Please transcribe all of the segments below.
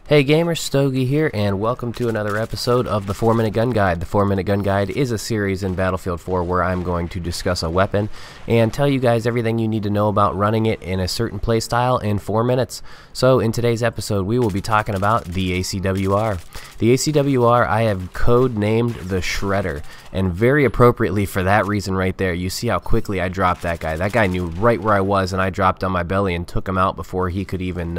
Hey gamers, Stogie here, and welcome to another episode of the 4-Minute Gun Guide. The 4-Minute Gun Guide is a series in Battlefield 4 where I'm going to discuss a weapon and tell you guys everything you need to know about running it in a certain playstyle in 4 minutes. So in today's episode we will be talking about the ACW-R. The ACW-R I have code named the Shredder, and very appropriately for that reason right there. You see how quickly I dropped that guy. That guy knew right where I was, and I dropped on my belly and took him out before he could even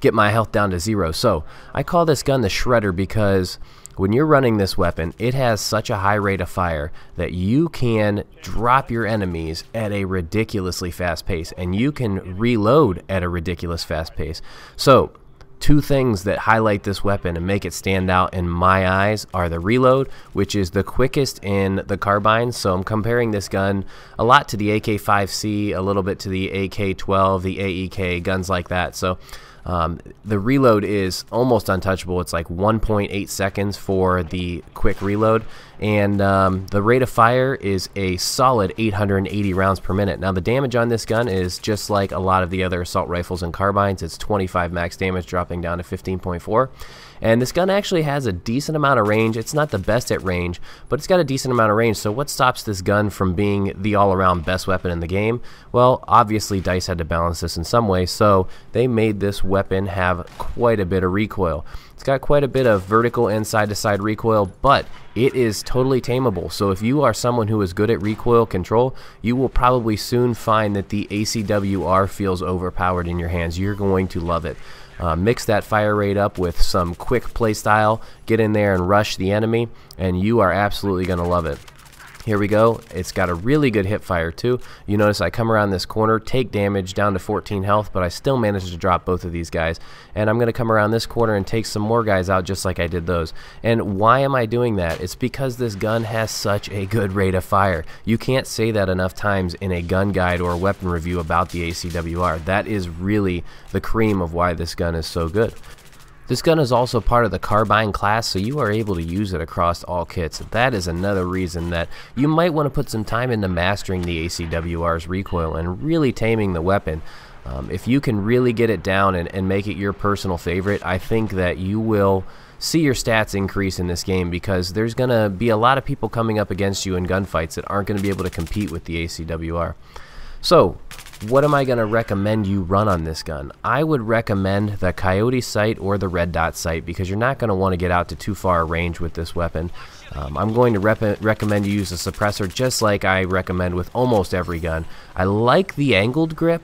get my health down to 0. So I call this gun the Shredder because when you're running this weapon, it has such a high rate of fire that you can drop your enemies at a ridiculously fast pace, and you can reload at a ridiculous fast pace. So two things that highlight this weapon and make it stand out in my eyes are the reload, which is the quickest in the carbine. So I'm comparing this gun a lot to the AK-5C, a little bit to the AK-12, the AEK, guns like that. So the reload is almost untouchable. It's like 1.8 seconds for the quick reload, and the rate of fire is a solid 880 rounds per minute. Now the damage on this gun is just like a lot of the other assault rifles and carbines. It's 25 max damage dropping down to 15.4, and this gun actually has a decent amount of range. It's not the best at range, but it's got a decent amount of range. So what stops this gun from being the all-around best weapon in the game? Well, obviously DICE had to balance this in some way, so they made this weapon have quite a bit of recoil. It's got quite a bit of vertical and side-to-side recoil, but it is totally tameable. So if you are someone who is good at recoil control, you will probably soon find that the ACW-R feels overpowered in your hands. You're going to love it. Mix that fire rate up with some quick play style, get in there and rush the enemy, and you are absolutely going to love it. Here we go. It's got a really good hip fire too. You notice I come around this corner, take damage down to 14 health, but I still managed to drop both of these guys. And I'm going to come around this corner and take some more guys out just like I did those. And why am I doing that? It's because this gun has such a good rate of fire. You can't say that enough times in a gun guide or a weapon review about the ACW-R. That is really the cream of why this gun is so good. This gun is also part of the carbine class, so you are able to use it across all kits. That is another reason that you might want to put some time into mastering the ACW-R's recoil and really taming the weapon. If you can really get it down and make it your personal favorite, I think that you will see your stats increase in this game, because there's going to be a lot of people coming up against you in gunfights that aren't going to be able to compete with the ACW-R. So what am I going to recommend you run on this gun? I would recommend the Coyote sight or the red dot sight, because you're not going to want to get out to too far a range with this weapon. I'm going to recommend you use a suppressor just like I recommend with almost every gun. I like the angled grip,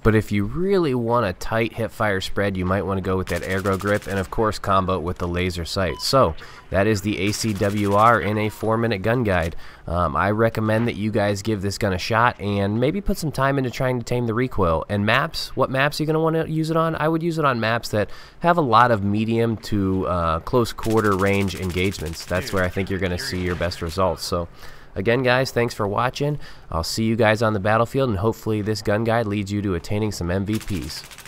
but if you really want a tight hip fire spread, you might want to go with that aggro grip, and of course combo it with the laser sight. So that is the ACW-R in a 4-minute gun guide. I recommend that you guys give this gun a shot and maybe put some time into trying to tame the recoil. And maps, what maps are you going to want to use it on? I would use it on maps that have a lot of medium to close quarter range engagements. That's where I think you're going to see your best results. So again, guys, thanks for watching. I'll see you guys on the battlefield, and hopefully this gun guide leads you to attaining some MVPs.